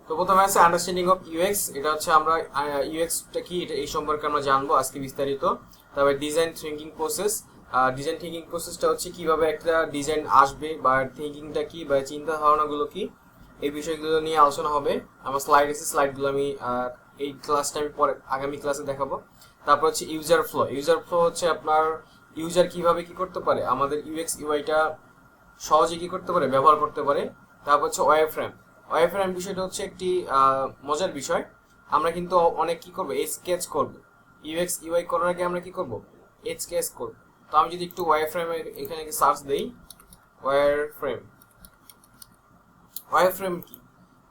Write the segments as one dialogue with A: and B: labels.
A: তো প্রথমে আছে আন্ডারস্ট্যান্ডিং অফ ইউএক্স, এটা হচ্ছে আমরা ইউএক্সটা কি এটা এই সম্পর্কে আমরা জানবো আজকে বিস্তারিত। তারপরে design thinking process, design thinking প্রসেসটা হচ্ছে কিভাবে একটা ডিজাইন আসবে বা থিঙ্কিংটা কি বা চিন্তা ধারণাগুলো কি, এই বিষয়গুলো নিয়ে আলোচনা হবে। আমার স্লাইড আছে, স্লাইডগুলো আমি এই ক্লাসটা আমি পরে আগামী ক্লাসে দেখাবো। তারপর হচ্ছে ইউজার ফ্লো, ইউজার ফ্লো হচ্ছে আপনার ইউজার কিভাবে কি করতে পারে আমাদের ইউএক্স ইউআইটা সহজে কি করতে পারে ব্যবহার করতে পারে। তারপর হচ্ছে ওয়্যারফ্রেম, ওয়্যারফ্রেম বিষয়টা হচ্ছে একটি মজার বিষয়। আমরা কিন্তু অনেক কি করবো স্কেচ করব, ইউএক্স ইউআই করার আগে আমরা কি করব স্কেচ করব। তো আমি যদি একটু ওয়্যারফ্রেম এখানে সার্চ দেই, ওয়্যারফ্রেম, ওয়্যারফ্রেম কি,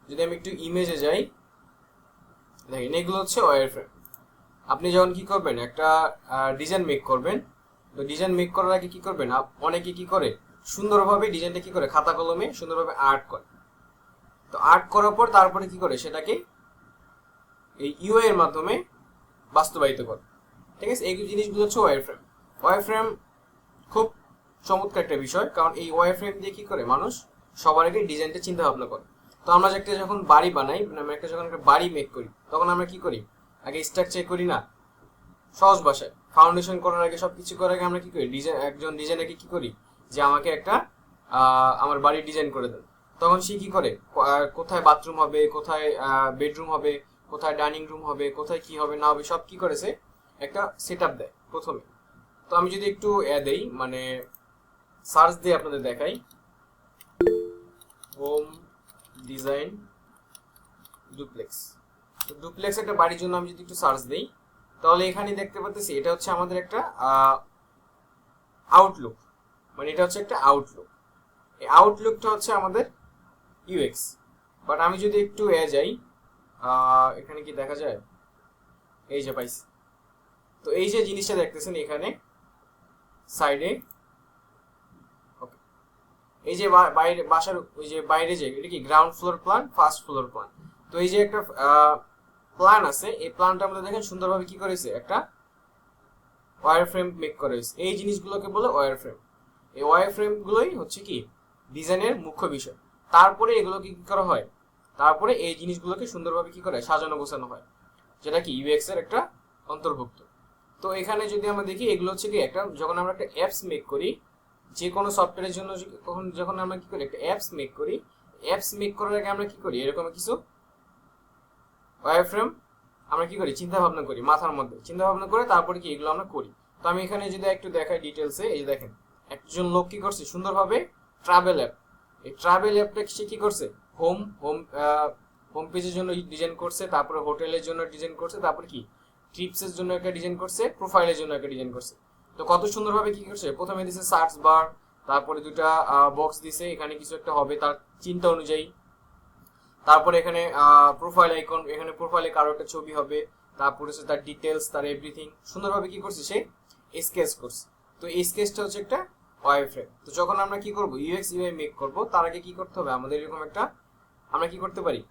A: যদি আমি একটু ইমেজে যাই দেখেন এগুলো হচ্ছে ওয়্যারফ্রেম। আপনি যখন কি করবেন একটা ডিজাইন মেক করবেন, তো ডিজাইন মেক করার আগে কি করবেন, অনেকে কি করে সুন্দরভাবে ডিজাইনটা কি করে খাতা কলমে সুন্দরভাবে আর্ট করে। তো আর্ট করার পর তারপরে কি করে সেটাকে এই ইউআই এর মাধ্যমে বাস্তবায়িত করে। ঠিক আছে, এই জিনিসগুলো হচ্ছে ওয়্যারফ্রেম। ওয়্যারফ্রেম খুব চমৎকার একটা বিষয়, কারণ এই ওয়্যারফ্রেম দিয়ে কি করে মানুষ সবার আগে ডিজাইনটা চিন্তা ভাবনা করে। তো আমরা একটা যখন বাড়ি বানাই, আমরা একটা যখন একটা বাড়ি মেক করি, তখন আমরা কি করি আগে স্ট্রাকচার করি না, সহজ ভাষায় ফাউন্ডেশন করার আগে সবকিছু করার আগে আমরা কি করি একজন ডিজাইনারকে কি করি যে আমাকে একটা আমার বাড়ির ডিজাইন করে দেন। তখন সে কি করে কোথায় বাথরুম হবে, কোথায় বেডরুম হবে, কোথায় ডাইনিং রুম হবে, কোথায় কি হবে না হবে সব কি করেছে একটা সেট আপ দেয় প্রথমে। তো আমি যদি একটু দেই মানে সার্চ দিয়ে আপনাদের দেখাই, হোম ডিজাইন ডুপ্লেক্স। তো ডুপ্লেক্স একটা বাড়ির জন্য আমি যদি একটু সার্চ দেই, তাহলে এখানে দেখতে পাচ্ছি এটা হচ্ছে আমাদের একটা আউটলুক, মানে এটা হচ্ছে একটা আউটলুক। এই আউটলুকটা হচ্ছে আমাদের ইউএক্স। বাট আমি যদি একটু যাই, এখানে কি দেখা যায়, এই যে পাইছি। তো এই যে জিনিসটা দেখতেছেন এখানে সাইডে, ওকে, এই যে বাইরে বাসার ওই যে বাইরে যে এটা কি ground floor plan, first floor plan. তো এই যে একটা প্ল্যান আছে, এই প্ল্যানটা আমাদের দেখেন সুন্দরভাবে কি করেছে একটা ওয়্যারফ্রেম মেক করা হয়েছে। এই জিনিসগুলোকে বলে ওয়্যারফ্রেম। এই ওয়্যারফ্রেম গুলোই হচ্ছে কি ডিজাইনের মুখ্য বিষয়। তারপরে এগুলোকে কি করা হয়, তারপরে এই জিনিসগুলোকে সুন্দরভাবে কি করে সাজানো গোছানো হয়, যেটা কি ইউএক্স এর একটা অন্তর্ভুক্ত। তো এখানে যদি আমরা দেখি এগুলো হচ্ছে কি একটা যখন আমরা একটা অ্যাপস মেক করি, যে কোনো সফটওয়্যারের জন্য যখন আমরা কি করি একটা অ্যাপস মেক করি, অ্যাপস মেক করার আগে আমরা কি করি এরকম কিছু ওয়্যারফ্রেম আমরা কি করি চিন্তা ভাবনা করি, মাথার মধ্যে চিন্তা ভাবনা করে তারপরে কি এগুলো আমরা করি। তো আমি এখানে যদি একটু দেখাই ডিটেলসে, এই যে দেখেন একজন লোক কি করছে সুন্দরভাবে ট্রাভেল অ্যাপ, এই ট্রাভেল অ্যাপটা সে কি করছে হোম হোম হোম পেজের জন্য ডিজাইন করছে, তারপরে হোটেলের জন্য ডিজাইন করছে, তারপরে কি ট্রিপসের জন্য একটা ডিজাইন করছে, প্রোফাইলের জন্য একটা ডিজাইন করছে। তো কত সুন্দরভাবে কি করছে, প্রথমে দিছে সার্চ বার, তারপরে দুটা বক্স দিছে, এখানে কিছু একটা হবে তার চিন্তা অনুযায়ী। তারপরে এখানে প্রোফাইল আইকন, এখানে প্রোফাইলে কারো একটা ছবি হবে, তারপরে হচ্ছে তার ডিটেলস, তার এভরিথিং সুন্দরভাবে কি করছে সে স্কেচ করছে। তো এই স্কেচটা হচ্ছে একটা ওয়্যারফ্রেম। তো যখন আমরা কি করব ইউএক্স ইউআই মেক করব, তার আগে কি করতে হবে আমাদের এরকম একটা আমরা কি করতে পারি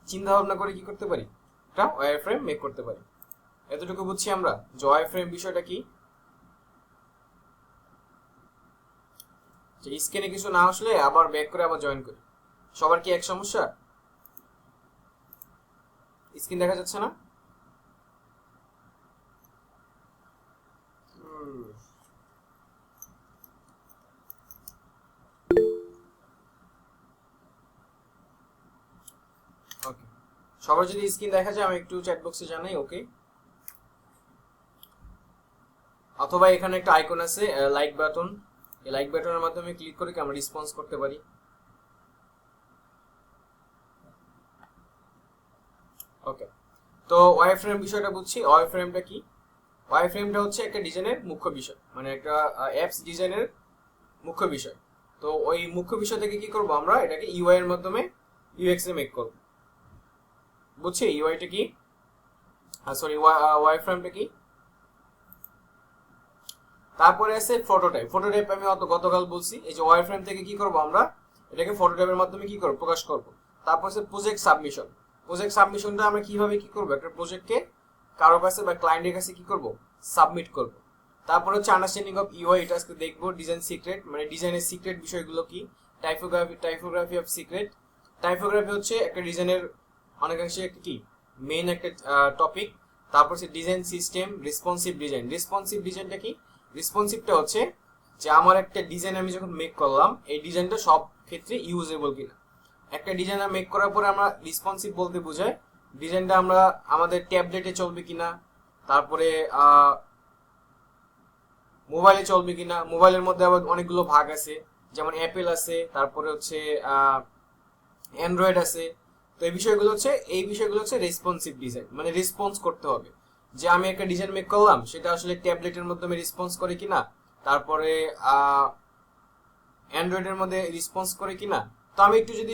A: চিন্তা ভাবনা করে কি করতে পারি একটা ওয়্যারফ্রেম মেক করতে পারি। এতটুকু বুঝছি আমরা যে ওয়্যারফ্রেম বিষয়টা কি। যে স্ক্রিনে কিছু না আসলে আবার ব্যাক করে আবার জয়েন করি। সবার কি এক সমস্যা, স্ক্রিন দেখা যাচ্ছে না? ওকে, সবার যদি স্ক্রিন দেখা যায় আমি একটু চ্যাট বক্সে জানাই ওকে। অথবা এখানে একটা আইকন আছে লাইক বাটন, এই লাইক বাটনের মাধ্যমে ক্লিক করে কি আমরা রেসপন্স করতে পারি। ওকে, তো ওয়্যারফ্রেম বিষয়টা বুঝছি। ওয়্যারফ্রেমটা কি, ওয়্যারফ্রেমটা হচ্ছে একটা ডিজাইনের মুখ্য বিষয়, মানে একটা অ্যাপস ডিজাইনের মুখ্য বিষয়। তো ওই মুখ্য বিষয় থেকে কি করব আমরা এটাকে ইউআই এর মাধ্যমে ইউএক্স এ মেক করব। বুঝছি ইউআইটা কি, সরি ওয়্যারফ্রেমটা কি। তারপরে আছে ফটোটাইপ। ফটোটাইপ আমি গতকাল বলছি, এই যে ওয়্যারফ্রেম থেকে কি করব আমরা এটাকে ফটোটাইপের মাধ্যমে কি করব প্রকাশ করব। তারপর আছে প্রজেক্ট সাবমিশন। প্রজেক্ট সাবমিশনটা আমরা কিভাবে কি করব একটা প্রজেক্টকে কারো কাছে বা ক্লায়েন্টের কাছে কি করব সাবমিট করব। তারপর হচ্ছে আন্ডারস্ট্যান্ডিং অফ ইউআই, এটা আজকে দেখবো। ডিজাইন সিক্রেট, মানে ডিজাইনের সিক্রেট বিষয়গুলো কি। Typography, typography of secret. Typography হচ্ছে একটা ডিজাইনের অনেকাংশে একটা কি মেইন একটা টপিক। তারপর হচ্ছে design system, responsive design. Responsive ডিজাইনটা কি? রেসপন্সিভটা হচ্ছে যে আমার একটা ডিজাইন আমি যখন মেক করলাম, এই ডিজাইনটা সব ক্ষেত্রে ইউজেবল কিনা। একটা ডিজাইন মেক করার পরে আমরা রেসপন্সিভ বলতে বোঝায় ডিজাইনটা আমরা আমাদের ট্যাবলেটে চলবে কিনা, তারপরে মোবাইলে চলবে কিনা। মোবাইলের মধ্যে আবার অনেকগুলো ভাগ আছে, যেমন অ্যাপেল আছে, তারপরে হচ্ছে অ্যান্ড্রয়েড আছে। তো এই বিষয়গুলো হচ্ছে রেসপন্সিভ ডিজাইন, মানে রেসপন্স করতে হবে যে আমি একটা ডিজাইন মেক করলাম সেটা আসলে ট্যাবলেটের মাধ্যমে রেসপন্স করে কিনা, তারপরে অ্যান্ড্রয়েডের মধ্যে রেসপন্স করে কিনা। তো আমি একটু যদি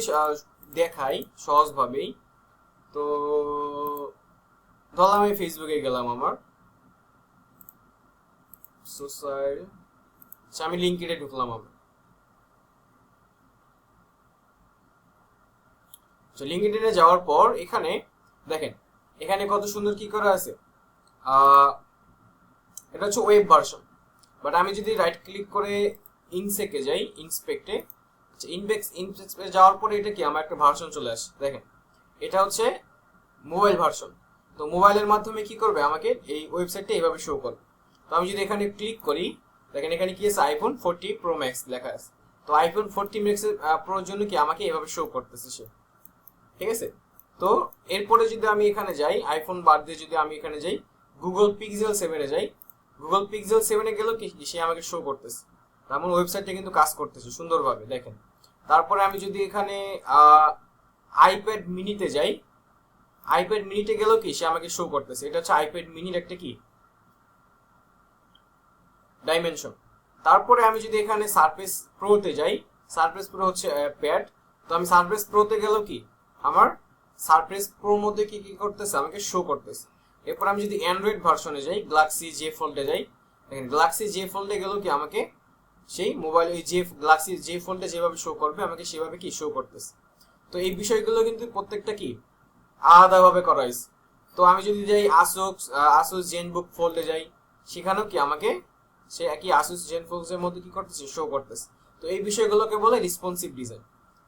A: দেখাই সহজভাবেই, তো ধরলাম আমি ফেসবুকে গেলাম, আমার সোশ্যাল, আমি লিঙ্কডইনে ঢুকলাম। আমি লিঙ্কডইনে যাওয়ার পর এখানে দেখেন, এখানে কত সুন্দর কি করা আছে। এটা হচ্ছে ওয়েব ভার্সন। বাট আমি যদি রাইট ক্লিক করে ইনসেকে যাই, ইনস্পেক্টে ইনস্পেক্টে যাওয়ার পরে এটা কি আমার একটা ভার্সন চলে আসে। দেখেন এটা হচ্ছে মোবাইল ভার্সন। তো মোবাইলের মাধ্যমে কি করবে, আমাকে এই ওয়েবসাইটটা এইভাবে শো করবে। তো আমি যদি এখানে ক্লিক করি, দেখেন এখানে কি আছে, আইফোন 40 প্রো ম্যাক্স লেখা আছে। তো আইফোন 40 ম্যাক্স প্রোর জন্য কি আমাকে এভাবে শো করতেছে সে, ঠিক আছে। তো এরপরে যদি আমি এখানে যাই, আইফোন বাদ দিয়ে যদি আমি এখানে যাই, গুগল পিক্সেল 7-এ যাই, গুগল পিক্সেল 7-এ গেলেও কি সে আমাকে শো করতেছে। তার মানে ওয়েবসাইটটা কিন্তু কাজ করতেছে সুন্দরভাবে, দেখেন। তারপরে আমি যদি এখানে আইপ্যাড মিনিতে যাই, আইপ্যাড মিনিতে গেলেও কি সে আমাকে শো করতেছে। এটা হচ্ছে আইপ্যাড মিনির একটা কি ডাইমেনশন। তারপরে আমি যদি এখানে সারফেস প্রোতে যাই, সারফেস প্রো হচ্ছে প্যাড। তো আমি সারফেস প্রোতে গেলেও কি আমার সারফেস প্রোর মধ্যে কি কি করতেছে, আমাকে শো করতেছে। এরপর আমি যদি অ্যান্ড্রয়েড ভার্সনে যাই, গ্যালাক্সি জে ফোল্ডে যাই, দেখেন গ্যালাক্সি জে ফোল্ডে গেলেও কি আমাকে সেই মোবাইল ওই যে গ্যালাক্সি জে ফোল্ডে যেভাবে শো করবে আমাকে সেভাবে কি শো করতেছে। তো এই বিষয়গুলো কিন্তু প্রত্যেকটা কি আলাদাভাবে করা হয়েছে। তো আমি যদি যাই আসুস জেনবুক ফোল্ডে যাই, সেখানেও কি আমাকে সে একই আসুস জেনবুকের মধ্যে কি করতেছে, শো করতেছে। তো এই বিষয়গুলোকে বলে রেসপন্সিভ ডিজাইন।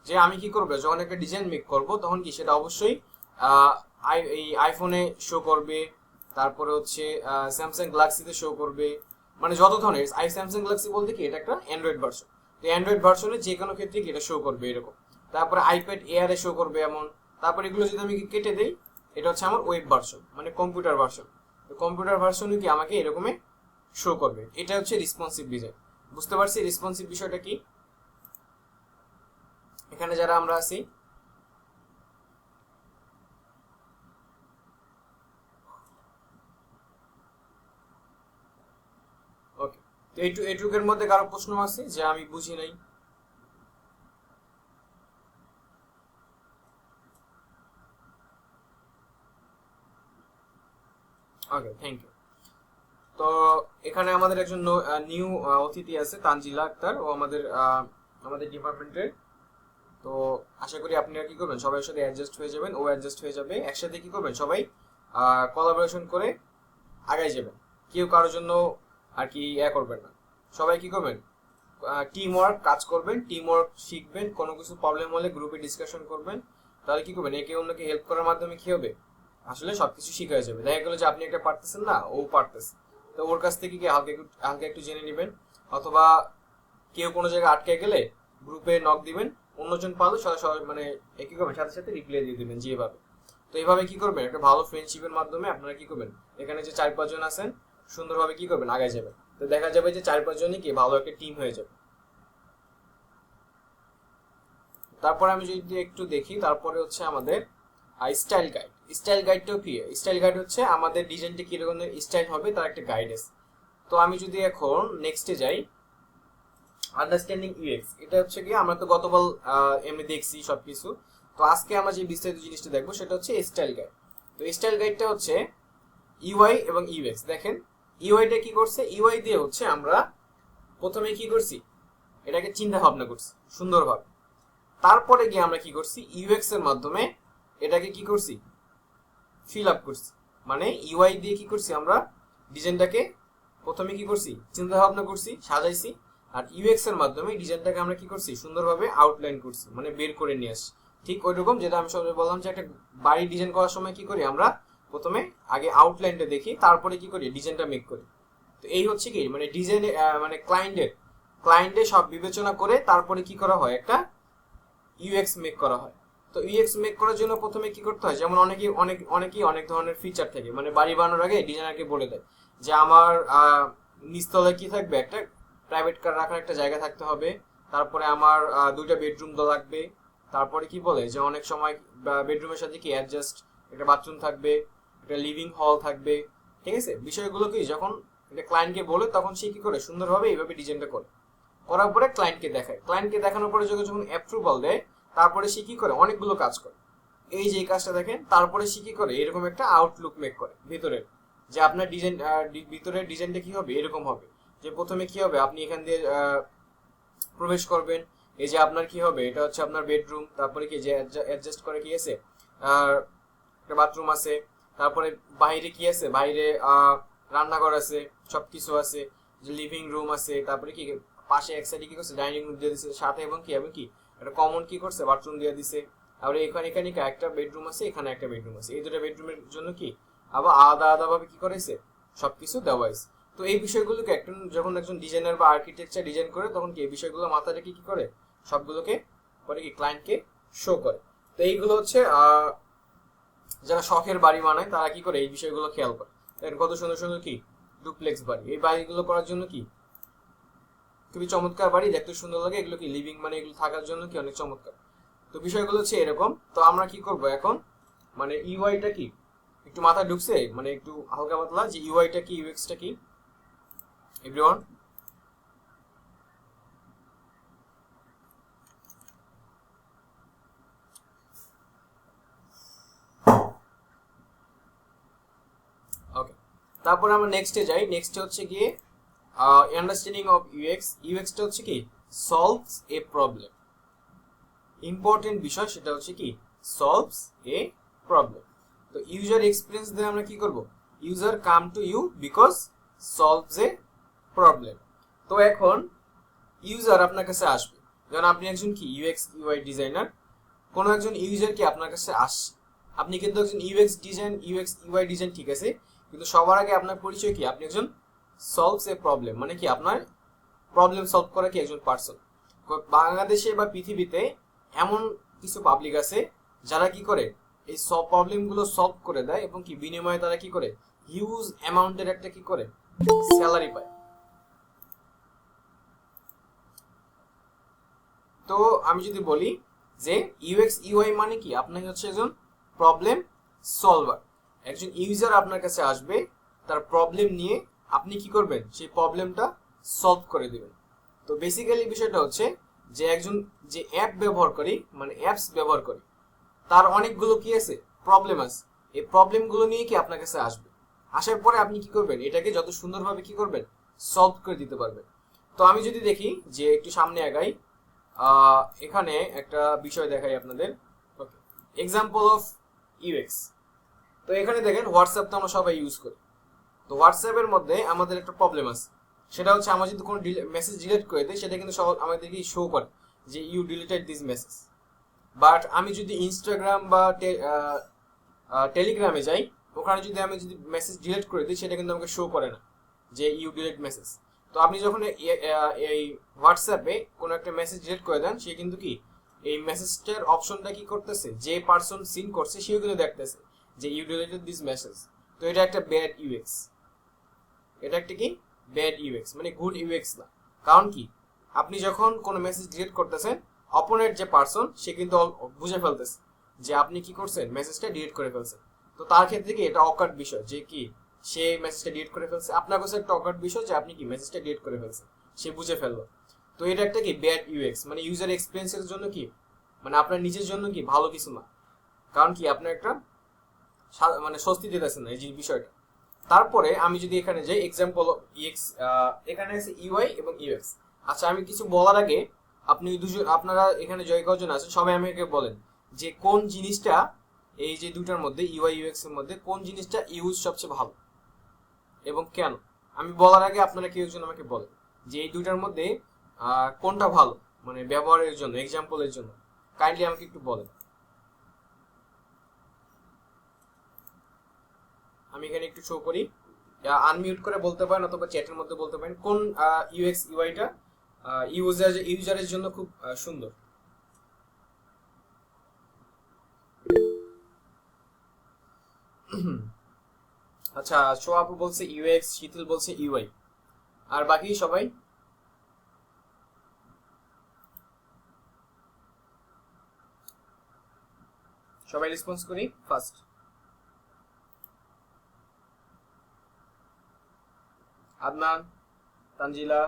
A: যে আমি কি করবো, যখন একটা ডিজাইন মেক করব তখন কি সেটা অবশ্যই এই আইফোনে শো করবে, তারপরে হচ্ছে স্যামসাং গ্যালাক্সিতে শো করবে, মানে যত ধরনের স্যামসাং গ্যালাক্সি বলতে কি এটা একটা অ্যান্ড্রয়েড ভার্সন। তো অ্যান্ড্রয়েড ভার্সনে যে কোনো ক্ষেত্রে কি এটা শো করবে এরকম। তারপরে আইপ্যাড এয়ারে শো করবে এমন। তারপর এগুলো যদি আমি কেটে দেই, এটা হচ্ছে আমার ওয়েব ভার্সন, মানে কম্পিউটার ভার্সন। তো কম্পিউটার ভার্সনে কি আমাকে এরকমই শো করবে। এটা হচ্ছে রেসপন্সিভ ডিজাইন। বুঝতে পারছি রেসপন্সিভ বিষয়টা কি? এখানে যারা আমরা আছি, ওকে। তো এইটুকের মধ্যে কারো প্রশ্ন আছে যে আমি বুঝি নাই? ওকে, থ্যাংক ইউ। তো এখানে আমাদের একজন নিউ অতিথি আছে, তানজিলা আক্তার। ও আমাদের ডিপার্টমেন্টের। তো আশা করি আপনারা কি করবেন, সবাই সাথে অ্যাডজাস্ট হয়ে যাবেন, ও অ্যাডজাস্ট হয়ে যাবে। একসাথে কি করবেন, সবাই কোলাবোরেশন করে আগাই যাবেন। কেউ কারোর জন্য আর কি করবেন না। সবাই কি করবেন, টিম ওয়ার্ক কাজ করবেন, টিম ওয়ার্ক শিখবেন। কোনো কিছু প্রবলেম হলে গ্রুপে ডিসকাশন করবেন। তাহলে কি করবেন, একে অন্যকে হেল্প করার মাধ্যমে কি হবে, আসলে সবকিছু শিখে হয়ে যাবে। দেখা গেলো যে আপনি একটা পারতেছেন না, ও পারতেছে, তো ওর কাছ থেকে কি হালকা একটু জেনে নেবেন। অথবা কেউ কোনো জায়গায় আটকে গেলে গ্রুপে নক দিবেন, অন্যজন পারলে সরাসরি মানে কি করবেন, সাথে সাথে রিপ্লাই দিয়ে দিবেন যেভাবে। তো এইভাবে কি করবেন, একটা ভালো ফ্রেন্ডশিপের মাধ্যমে আপনারা কি করবেন, এখানে যে 4-5 জন আছেন সুন্দরভাবে কি করবেন, আগায় যাবেন। তো দেখা যাবে যে 4-5 জনই কি ভালো একটা টিম হয়ে যাবে। তারপরে আমি যদি একটু দেখি, তারপরে হচ্ছে আমাদের স্টাইল গাইড। স্টাইল গাইডটাও কি, স্টাইল গাইড হচ্ছে আমাদের ডিজাইনটা কিরকম স্টাইল হবে তার একটা গাইডেন্স। তো আমি যদি এখন নেক্সটে যাই, আন্ডারস্ট্যান্ডিং ইউএক্স, এটা হচ্ছে কি আমরা তো গতকাল এমনি দেখছি সবকিছু। তো আজকে আমরা যে বিস্তারিত জিনিসটা দেখবো সেটা হচ্ছে স্টাইল গাইড। তো স্টাইল গাইডটা হচ্ছে ইউআই এবং ইউএক্স। দেখেন ইউআইটা কি করছে, ইউআই দিয়ে হচ্ছে আমরা প্রথমে কি করছি, এটাকে চিন্তা ভাবনা করছি সুন্দরভাবে। তারপরে গিয়ে আমরা কি করছি, ইউএক্স এর মাধ্যমে এটাকে কি করছি, ফিল আপ করছি। মানে ইউআই দিয়ে কি করছি, আমরা ডিজাইনটাকে প্রথমে কি করছি, চিন্তা ভাবনা করছি, সাজাইছি। আর ইউএক্স এর মাধ্যমে ডিজাইনটাকে আমরা কি করছি, সুন্দরভাবে আউটলাইন করছি, মানে বের করে নিয়ে আসছি। ঠিক ওইরকম, যেটা আমি সবাই বললাম যে একটা বাড়ি ডিজাইন করার সময় কি করি আমরা, প্রথমে আগে আউটলাইনটা দেখি, তারপরে কি করি ডিজাইনটা মেক করি। তো এই হচ্ছে কি মানে ডিজাইনে মানে ক্লায়েন্টের সব বিবেচনা করে তারপরে কি করা হয়, একটা ইউএক্স মেক করা হয়। তো ইউএক্স মেক করার জন্য প্রথমে কি করতে হয়, যেমন অনেকেই অনেক ধরনের ফিচার থাকে, মানে বাড়ি বানানোর আগে ডিজাইনারকে বলে দেয় যে আমার নিচতলায় কি থাকবে, একটা প্রাইভেট কার রাখার একটা জায়গা থাকতে হবে, তারপরে আমার 2টা বেডরুম তো লাগবে, তারপরে কি বলে যে অনেক সময় বেডরুমের সাথে কি অ্যাডজাস্ট একটা বাথরুম থাকবে, একটা লিভিং হল থাকবে। ঠিক আছে, বিষয়গুলো কি যখন একটা ক্লায়েন্টকে বলে তখন সে কি করে সুন্দরভাবে এইভাবে ডিজাইনটা করে, করার পরে ক্লায়েন্টকে দেখায়, ক্লায়েন্টকে দেখানোর পরে যখন অ্যাপ্রুভাল দেয় তারপরে সে কি করে অনেকগুলো কাজ করে। এই যে এই কাজটা দেখেন, তারপরে সে কি করে এরকম একটা আউটলুক মেক করে ভিতরের, যে আপনার ডিজাইন ভিতরের ডিজাইনটা কি হবে এরকম হবে, যে প্রথমে কি হবে আপনি এখান দিয়ে প্রবেশ করবেন, এই যে আপনার কি হবে এটা হচ্ছে আপনার বেডরুম, তারপরে কি যে অ্যাডজাস্ট করে কি আছে একটা বাথরুম আছে, তারপরে বাইরে কি আছে, বাইরে রান্নাঘর আছে, সবকিছু আছে, যে লিভিং রুম আছে, তারপরে কি পাশে এক সাইডে কি করছে ডাইনিং রুম দিয়ে দিছে সাথে, এবং কি একটা কমন কি করছে বাথরুম দিয়ে দিছে। তারপরে এখানে একটা বেডরুম আছে, এখানে একটা বেডরুম আছে, এই দুটো বেডরুমের জন্য কি আবার আলাদা ভাবে কি করেছে সবকিছু দেওয়া হয়েছে। তো এই বিষয়গুলোকে যখন একজন ডিজাইনার বা আর্কিটেকচার ডিজাইন করে তখন কি এই বিষয়গুলো মাথায় রেখে কি করে সবগুলোকে পরে কি ক্লায়েন্টকে শো করে। তো এইগুলো হচ্ছে যারা শখের বাড়ি বানায় তারা কি করে এই বিষয়গুলো খেয়াল করে। কত সুন্দর সুন্দর কি ডুপ্লেক্স বাড়ি, এই বাড়িগুলো করার জন্য কি খুবই চমৎকার বাড়ি, দেখতে সুন্দর লাগে, এগুলো কি লিভিং মানে এগুলো থাকার জন্য কি অনেক চমৎকার। তো বিষয়গুলো হচ্ছে এরকম। তো আমরা কি করব এখন, মানে ইউআইটা কি একটু মাথায় ঢুকছে, মানে একটু হালকা পাতলা, যে ইউআইটা কি ইউএক্সটা কি এভরিওয়ান? ওকে, তারপরে আমরা নেক্সটে যাই। নেক্সটে হচ্ছে গিয়ে আন্ডারস্ট্যান্ডিং অফ ইউএক্স। ইউএক্সটা হচ্ছে কি সলভস এ প্রবলেম, ইম্পর্টেন্ট বিষয় সেটা হচ্ছে কি সলভস এ প্রবলেম। তো ইউজার এক্সপিরিয়েন্স দিয়ে আমরা কি করব, user come to you because solves a problem. তো এখন ইউজার আপনার কাছে আসবে, যেমন আপনি একজন কি ইউএক্স ইউআই ডিজাইনার, কোনো একজন ইউজার কি আপনার কাছে আসছে, আপনি কিন্তু একজন ইউএক্স ইউআই ডিজাইন ঠিক আছে, কিন্তু সবার আগে আপনার পরিচয় কি আপনি একজন সলভস এ প্রবলেম, মানে কি আপনার প্রবলেম সলভ করা কি একজন পার্সন। বাংলাদেশে বা পৃথিবীতে এমন কিছু পাবলিক আছে যারা কি করে এই সব প্রবলেমগুলো সলভ করে দেয়, এবং কি বিনিময়ে তারা কি করে হিউজ অ্যামাউন্টের একটা কি করে স্যালারি পায়। তো আমি যদি বলি যে ইউএক্স ইউআই মানে কি, আপনি হচ্ছে একজন প্রবলেম সলভার। একজন ইউজার আপনার কাছে আসবে, তার প্রবলেম নিয়ে আপনি কি করবেন, সেই প্রবলেমটা সলভ করে দিবেন। তো বেসিক্যালি বিষয়টা হচ্ছে যে একজন যে অ্যাপ ব্যবহার করি, মানে অ্যাপস ব্যবহার করি, তার অনেকগুলো কি আছে প্রবলেম আছে, এই প্রবলেমগুলো নিয়ে কি আপনার কাছে আসবে, আসার পরে আপনি কি করবেন এটাকে যত সুন্দরভাবে কি করবেন সলভ করে দিতে পারবেন। তো আমি যদি দেখি যে একটু সামনে আগাই, এখানে একটা বিষয় দেখাই আপনাদের। ওকে, এক্সাম্পল অফ ইউএক্স। তো এখানে দেখেন হোয়াটসঅ্যাপ তো আমরা সবাই ইউজ করি। তো হোয়াটসঅ্যাপের মধ্যে আমাদের একটা প্রবলেম আছে, সেটা হচ্ছে আমরা যদি কোনো মেসেজ ডিলিট করে দিই সেটা কিন্তু সব আমাদেরকে শো করে যে you deleted this message. But আমি যদি ইনস্টাগ্রাম বা টেলিগ্রামে যাই, ওখানে যদি আমি মেসেজ ডিলিট করে দিই সেটা কিন্তু আমাকে শো করে না যে ইউ ডিলিট মেসেজ। তো আপনি যখন এই হোয়াটসঅ্যাপে কোনো একটা মেসেজ ডিলিট করে দেন, সে কিন্তু কি এই মেসেজটার অপশনটা কি করতেছে, যে পার্সন সিন করছে সেও কিন্তু দেখতেছে যে ইউ ডিলিটেড দিস মেসেজ। তো এটা একটা ব্যাড ইউএক্স, এটা একটা কি ব্যাড ইউএক্স, মানে গুড ইউএক্স না। কারণ কি আপনি যখন কোনো মেসেজ ডিলিট করতেছেন, অপোনেন্ট যে পার্সন সে কিন্তু বুঝে ফেলতেছে যে আপনি কি করছেন, মেসেজটা ডিলিট করে ফেলছেন। তো তার ক্ষেত্রে কি এটা অকার্ড বিষয় যে কি সে মেসেজটা ডিলিট করে ফেলছে, আপনার কাছে একটা অকার্ড বিষয় যে আপনি কি মেসেজটা ডিলিট করে ফেলছেন, সে বুঝে ফেললো। তো এটা একটা কি ব্যাড ইউএক্স, মানে ইউজার এক্সপিরিয়েন্সের জন্য কি, মানে আপনার নিজের জন্য কি ভালো কিছু না। কারণ কি আপনার একটা মানে স্বস্তি দিতেছে না এই যে বিষয়টা। তারপরে আমি যদি এখানে যাই এক্সাম্পল ইএক্স, এখানে আছে ইউআই এবং ইউএক্স। আচ্ছা, আমি কিছু বলার আগে আপনারা এখানে জয় কজন আছেন সবাই আমাকে বলেন যে কোন জিনিসটা এই যে দুটার মধ্যে ইউআই ইউএক্স এর মধ্যে কোন জিনিসটা ইউজ সবচেয়ে ভালো এবং কেন। আমি বলার আগে আপনারা কেউ একজন আমাকে বলেন যে এই দুটার মধ্যে কোনটা ভালো, মানে ব্যবহারের জন্য, এক্সাম্পলের জন্য কাইন্ডলি আমাকে একটু বলেন। আমি এখানে একটু শো করি, আনমিউট করে বলতে পারেন অথবা চ্যাটের মধ্যে বলতে পারেন কোন ইউএক্স ইউআইটা ইউজারের জন্য খুব সুন্দর। আচ্ছা, সোয়াপু বলছে ইউএক্স, শীতল বলছে ইউআই, আর বাকি সবাই? সবাই রেসপন্স করি ফার্স্ট। আদনান, তানজিলা,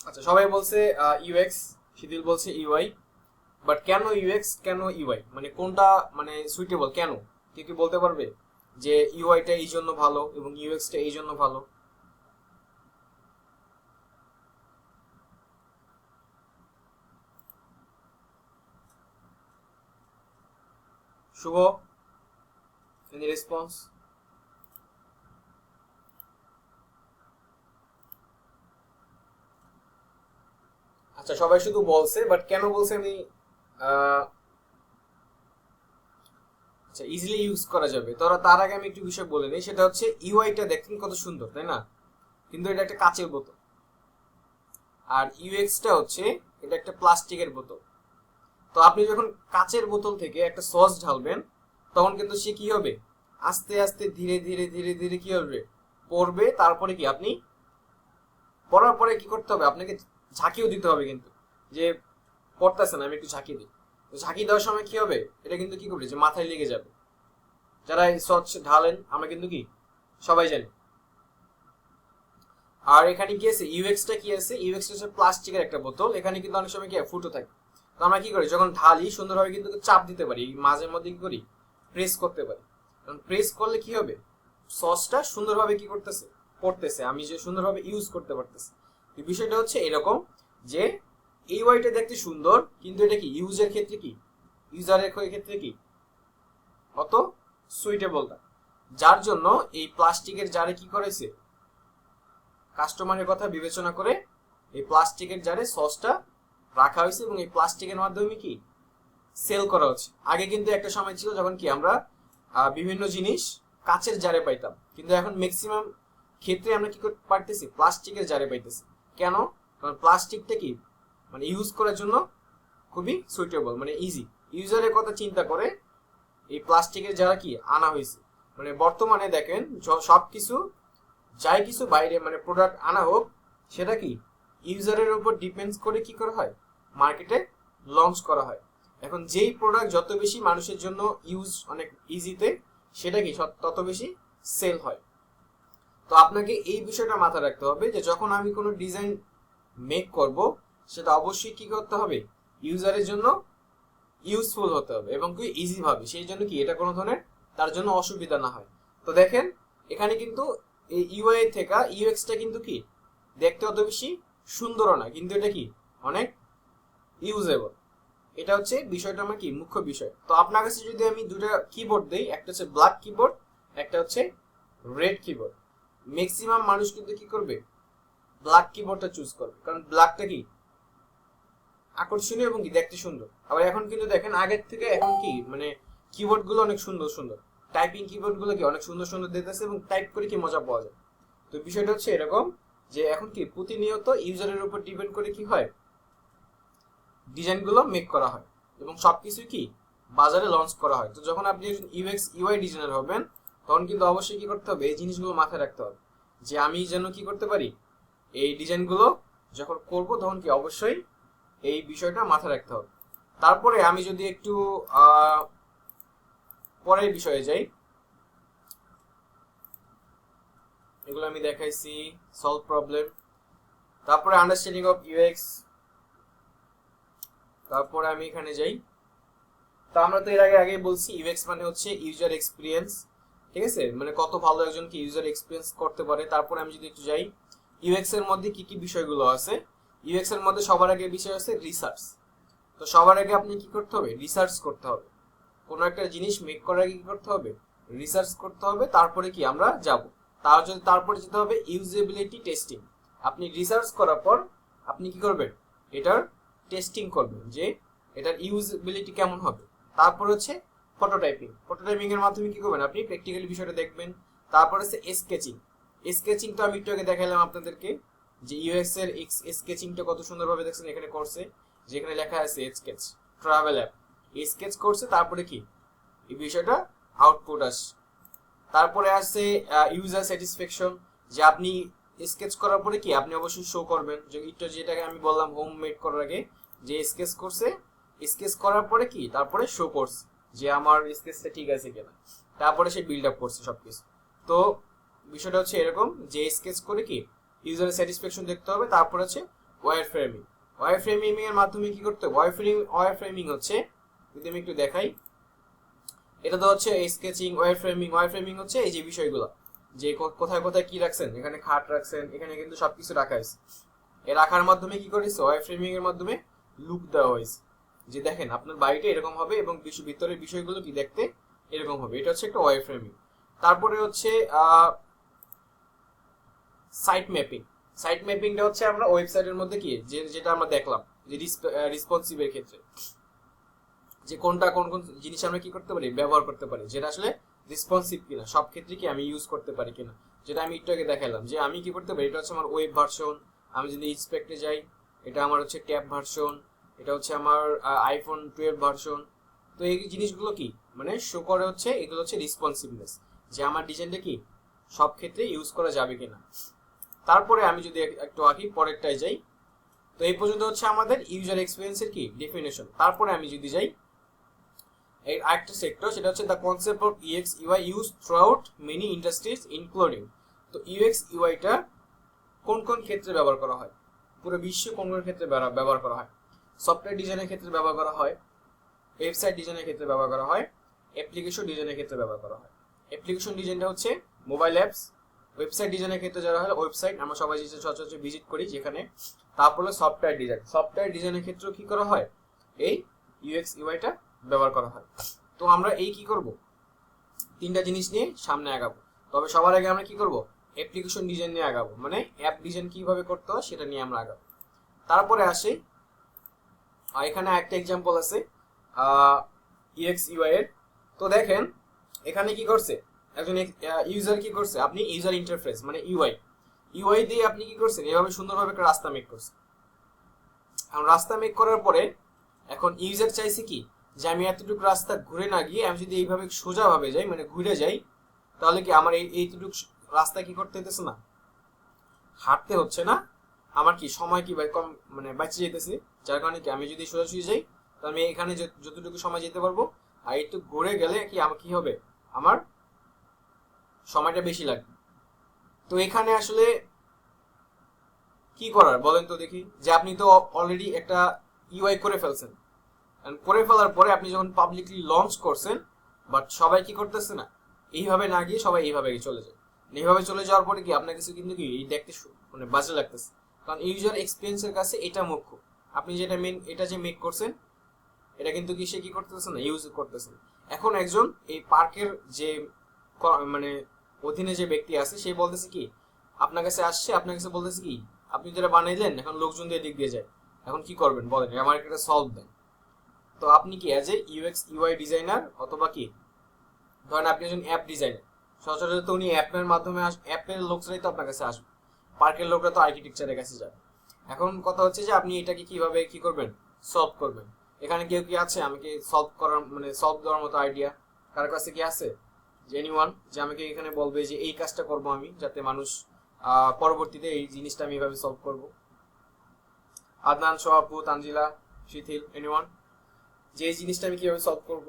A: আচ্ছা সবাই বলছে ইউএক্স, শীতল বলছে ইউআই। বাট কেন ইউএক্স, কেন ইউআই, মানে কোনটা মানে সুইটেবল, কেন কেউ কি বলতে পারবে যে ইউআইটা এই জন্য ভালো এবং ইউএক্সটা এই জন্য ভালো? শুভ, এনি রেসপন্স? আচ্ছা সবাই শুধু বলছে, বাট কেন বলছে আমি আচ্ছা ইজিলি ইউজ করা যাবে। তার আগে আমি একটু বিষয় বলে নিই, সেটা হচ্ছে ইউআইটা দেখেন কত সুন্দর, তাই না? কিন্তু এটা একটা কাচের বোতল, আর ইউএক্সটা হচ্ছে এটা একটা প্লাস্টিকের বোতল। তো আপনি যখন কাচের বোতল থেকে একটা সস ঢালবেন, তখন কিন্তু সে কি হবে, আস্তে আস্তে ধীরে ধীরে ধীরে ধীরে কি হবে, পড়বে। তারপরে কি আপনি পড়ার পরে কি করতে হবে, আপনাকে ঝাঁকিও দিতে হবে, কিন্তু যে পড়তেছে না আমি একটু ঝাঁকি দিই, তো ঝাঁকি দেওয়ার সময় কি হবে, এটা কিন্তু কি করবে, যে মাথায় লেগে যাবে। যারা এই সস ঢালেন আমরা কিন্তু কি সবাই জানি। আর এখানে কি আছে, ইউএক্সটা কি আছে, ইউএক্সটা হচ্ছে প্লাস্টিকের একটা বোতল, এখানে কিন্তু অনেক সময় কি ফুটো থাকে। তো আমরা কি করি, যখন ঢালি সুন্দরভাবে কিন্তু চাপ দিতে পারি, মাঝে মধ্যে কি করি, প্রেস করতে পারি। কারণ প্রেস করলে কি হবে, সসটা সুন্দরভাবে কি করতেছে, পড়তেছে, আমি যে সুন্দরভাবে ইউজ করতে পারতেছি। বিষয়টা হচ্ছে এরকম যে এই ওয়াইটা দেখতে সুন্দর, কিন্তু এটা কি ইউজের ক্ষেত্রে কি, ইউজারের ক্ষেত্রে কি অত সুইটেবল না। যার জন্য এই প্লাস্টিকের জারে কি করেছে, কাস্টমারের কথা বিবেচনা করে এই প্লাস্টিকের জারে সসটা রাখা হয়েছে, এবং এই প্লাস্টিকের মাধ্যমে কি সেল করা হচ্ছে। আগে কিন্তু একটা সময় ছিল যখন কি আমরা বিভিন্ন জিনিস কাচের জারে পাইতাম, কিন্তু এখন ম্যাক্সিমাম ক্ষেত্রে আমরা কি করতে পারতেছি, প্লাস্টিকের জারে পাইতেছি। কেন? কারণ প্লাস্টিকটা কি মানে ইউজ করার জন্য খুবই সুইটেবল, মানে ইজি। ইউজারের কথা চিন্তা করে এই প্লাস্টিকের জার কি আনা হয়েছে। মানে বর্তমানে দেখেন সবকিছু, যাই কিছু বাইরে মানে প্রোডাক্ট আনা হোক, সেটা কি ইউজারের উপর ডিপেন্ডস করে কি করা হয়, মার্কেটে লঞ্চ করা হয়। এখন যেই প্রোডাক্ট যত বেশি মানুষের জন্য ইউজ অনেক ইজিতে, সেটা কি তত বেশি সেল হয়। তো আপনাকে এই বিষয়টা মাথায় রাখতে হবে যে যখন আমি কোনো ডিজাইন মেক করব, সেটা অবশ্যই কি করতে হবে, ইউজারের জন্য ইউজফুল হতে হবে এবং কি ইজি ভাবে, সেই জন্য কি এটা কোনো ধরনের তার জন্য অসুবিধা না হয়। তো দেখেন এখানে কিন্তু এই ইউআই থেকে ইউএক্সটা কিন্তু কি দেখতে অত বেশি সুন্দরও না, কিন্তু এটা কি অনেক ইউজেবল। এটা হচ্ছে বিষয়টা আমার কি মুখ্য বিষয়। তো আপনার কাছে যদি আমি দুটো কিবোর্ড দেই, একটা হচ্ছে ব্ল্যাক কিবোর্ড, একটা হচ্ছে রেড কিবোর্ড, ম্যাক্সিমাম মানুষ কিন্তু কি করবে, ব্ল্যাক কিবোর্ডটা চুজ করবে, কারণ ব্ল্যাকটা কি আকর্ষণীয় এবং কি দেখতে সুন্দর। আবার এখন কিন্তু দেখেন আগের থেকে এখন কি মানে কিবোর্ড গুলো অনেক সুন্দর সুন্দর, টাইপিং কিবোর্ড গুলো কি অনেক সুন্দর সুন্দর দিতেছে এবং টাইপ করে কি মজা পাওয়া যায়। তো বিষয়টা হচ্ছে এরকম যে এখন কি প্রতিনিয়ত ইউজারের উপর ডিপেন্ড করে কি হয়, ডিজাইন গুলো মেক করা হয় এবং সবকিছু কি বাজারে লঞ্চ করা হয়। তো যখন আপনি ইউএক্স ইউআই ডিজাইনার হবেন, তখন কিন্তু অবশ্যই কি করতে হবে, এই জিনিসগুলো মাথায় রাখতে হবে যে আমি যেন কি করতে পারি, এই ডিজাইনগুলো যখন করব তখন কি অবশ্যই এই বিষয়টা মাথায় রাখতে হবে। তারপরে আমি যদি একটু পরের বিষয়ে যাই, এগুলো আমি দেখাইছি সলভ প্রবলেম, তারপরে আন্ডারস্ট্যান্ডিং অফ ইউএক্স, তারপরে আমি এখানে যাই। তো আমরা তো এর আগেই বলছি ইউএক্স মানে হচ্ছে ইউজার এক্সপিরিয়েন্স, ঠিক আছে, মানে কত ভালো একজন কি ইউজার এক্সপিরিয়েন্স করতে পারে। তারপরে আমি যদি একটু যাই, ইউএক্স এর মধ্যে কি কি বিষয়গুলো আছে, ইউএক্স এর মধ্যে সবার আগে বিষয় আছে রিসার্চ। তো সবার আগে আপনি কি করতে হবে, রিসার্চ করতে হবে। কোনো একটা জিনিস মেক করার আগে কি করতে হবে, রিসার্চ করতে হবে। তারপরে কি আমরা যাব, তারপরে যেতে হবে ইউজেবিলিটি টেস্টিং। আপনি রিসার্চ করার পর আপনি কি করবেন, এটার টেস্টিং করবেন যে এটার ইউজেবিলিটি কেমন হবে। তারপর হচ্ছে ফটোটাইপিং। ফটোটাইপিং এর মাধ্যমে কি করবেন, আপনি প্র্যাকটিক্যালি বিষয়টা দেখবেন। তারপর হচ্ছে স্কেচিং। স্কেচিং তো আমি একটু আগে দেখালাম আপনাদেরকে যে ইউএক্স এর স্কেচিংটা কত সুন্দরভাবে দেখছেন এখানে করছে, যেখানে লেখা আছে স্কেচ ট্রাভেল অ্যাপ, স্কেচ করছে, তারপরে কি এই বিষয়টা আউটপুট আসে। তারপরে আসছে ইউজার স্যাটিসফ্যাকশন, যে আপনি স্কেচ করার পরে কি আপনি অবশ্যই শো করবেন, যে একটু যেটাকে আমি বললাম হোম মেড করার আগে, যে স্কেচ করছে, স্কেচ করার পরে কি তারপরে শো করছে যে আমার স্কেচটা ঠিক আছে কিনা, তারপরে সে বিল্ড আপ করছে সবকিছু। তো বিষয়টা হচ্ছে এরকম যে স্কেচ করে কি ইউজারের স্যাটিসফ্যাকশন দেখতে হবে। তারপর হচ্ছে ওয়্যার ফ্রেমিং। ওয়্যার ফ্রেমিং এর মাধ্যমে কি করতে হবে, ওয়্যার ফ্রেমিং হচ্ছে, যদি আমি একটু দেখাই, এটা তো হচ্ছে স্কেচিং। ওয়্যার ফ্রেমিং হচ্ছে এই যে বিষয়গুলো, যে কোথায় কোথায় কি রাখছেন, এখানে খাট রাখছেন, এখানে কিন্তু সবকিছু রাখা হয়েছে। এ রাখার মাধ্যমে কি করেছে, ওয়্যার ফ্রেমিং এর মাধ্যমে লুক দেওয়া হয়েছে, যে দেখেন আপনার বাড়িটা এরকম হবে এবং ভিতরের বিষয়গুলো কি দেখতে এরকম হবে। এটা হচ্ছে একটা ওয়্যার ফ্রেমিং। তারপরে হচ্ছে সাইট ম্যাপিং। সাইট ম্যাপিংটা হচ্ছে আমরা ওয়েবসাইটের মধ্যে কি যেটা আমরা দেখলাম যে রেসপন্সিভের ক্ষেত্রে, যে কোনটা কোন কোন জিনিস আমরা কি করতে পারি, ব্যবহার করতে পারি, যেটা আসলে রেসপন্সিভ কিনা, সব ক্ষেত্রে কি আমি ইউজ করতে পারি কিনা, যেটা আমি একটু আগে দেখালাম যে আমি কি করতে পারি। এটা হচ্ছে আমার ওয়েব ভার্সন। আমি যদি ইন্সপেক্টে যাই, এটা আমার হচ্ছে ট্যাব ভার্সন, এটা হচ্ছে আমার আইফোন 12 ভার্সন। তো এই জিনিসগুলো কি মানে শো করে হচ্ছে, এগুলো হচ্ছে রেসপন্সিভনেস, যে আমার ডিজাইনটা কি সব ক্ষেত্রে ইউজ করা যাবে কিনা। তারপরে আমি যদি একটু আঁকি, পরেরটায় যাই। তো এই পর্যন্ত হচ্ছে আমাদের ইউজার এক্সপিরিয়েন্সের কি ডেফিনেশন। তারপরে আমি যদি যাই এর আরেকটা সেক্টর, সেটা হচ্ছে the concept of UX UI use through many industries including. তো ইউএক্স ইউআইটা কোন কোন ক্ষেত্রে ব্যবহার করা হয়, পুরো বিশ্বে কোন কোন ক্ষেত্রে ব্যবহার করা হয়। সফটওয়্যার ডিজাইনের ক্ষেত্রে ব্যবহার করা হয়, ওয়েবসাইট ডিজাইনের ক্ষেত্রে ব্যবহার করা হয়, অ্যাপ্লিকেশন ডিজাইনের ক্ষেত্রে ব্যবহার করা হয়। অ্যাপ্লিকেশন ডিজাইনটা হচ্ছে মোবাইল অ্যাপস। ওয়েবসাইট ডিজাইনের ক্ষেত্রে যারা হয় ওয়েবসাইট আমরা সবাই সচরাচর ভিজিট করি যেখানে। তারপর হলো সফটওয়্যার ডিজাইন। সফটওয়্যার ডিজাইনের ক্ষেত্রেও কি করা হয়, এই ইউএক্স ইউআইটা ব্যবহার করা হয়। তো আমরা এই কি করব, তিনটা জিনিস নিয়ে সামনে আগাবো। তবে সবার আগে আমরা কি করব, অ্যাপ্লিকেশন ডিজাইন নিয়ে আগাবো, মানে অ্যাপ ডিজাইন কিভাবে করতে হয় সেটা নিয়ে আমরা আগাবো। তারপরে আসে এখানে একটা এক্সাম্পল আছে ইউএক্স ইউআই এর। তো দেখেন এখানে কি করছে, একজন ইউজার কি করছে, আপনি ইউজার ইন্টারফেস মানে ইউআই, ইউআই দিয়ে আপনি কি করছেন, এভাবে সুন্দরভাবে একটা রাস্তা মেক করছেন। এখন রাস্তা মেক করার পরে এখন ইউজার চাইছে কি, যে আমি এতটুকু রাস্তা ঘুরে না গিয়ে আমি যদি এইভাবে সোজা ভাবে যাই, মানে ঘুরে যাই, তাহলে কি আমার এইটুকু রাস্তা কি করতে হতেছে না, হাঁটতে হচ্ছে না, আমার কি সময় কি কম মানে বাঁচে যেতেছে। যার কারণে কি আমি যদি সোজাসুজি যাই, তাহলে আমি এখানে যতটুকু সময় যেতে পারবো, আর একটু ঘুরে গেলে কি আমার কি হবে, আমার সময়টা বেশি লাগবে। তো এখানে আসলে কি করার বলেন তো দেখি, যে আপনি তো অলরেডি একটা ইউআই করে ফেলছেন, করে ফেলার পরে আপনি যখন পাবলিকলি লঞ্চ করছেন, বাট সবাই কি করতেছে না, এইভাবে না গিয়ে সবাই এইভাবে চলে যায়। এইভাবে চলে যাওয়ার পরে কি আপনার কাছে কিন্তু কি এই দেখতে মানে বাজে লাগতেছে, কারণ ইউজার এক্সপিরিয়েন্সের কাছে এটা মুখ্য। আপনি যেটা এটা যে মেক করছেন, এটা কিন্তু কি সে কি করতেছে না, ইউজ করতেছে। এখন একজন এই পার্কের যে মানে অধীনে যে ব্যক্তি আছে, সে বলতেছে কি আপনার কাছে আসছে, আপনার কাছে বলতেছে কি আপনি যেটা বানাইলেন এখন লোকজন দিয়ে দিক দিয়ে যায়, এখন কি করবেন বলেন, আমার একটা সলভ দেন। তো আপনি কি as a UX UI designer, অথবা কি ধরেন আপনি একজন অ্যাপ ডিজাইনার, সচরাচর তো উনি অ্যাপের মাধ্যমে অ্যাপের লোকরাই তো আপনার কাছে আসবে, পার্কের লোকরা তো আর্কিটেকচারের কাছে যাবে। এখন কথা হচ্ছে যে আপনি এটাকে কিভাবে কি করবেন, সলভ করবেন। এখানে কেউ কি আছে আমাকে সলভ করার মানে সলভ দেওয়ার মতো আইডিয়া কার কাছে কি আছে, যে এনিওয়ান, যে আমাকে এখানে বলবে যে এই কাজটা করব আমি, যাতে মানুষ পরবর্তীতে এই জিনিসটা আমি এভাবে সলভ করব। আদনান, সোহাবু, তানজিলা, শিথিল, এনিওয়ান, যে এই জিনিসটা আমি কিভাবে সলভ করব।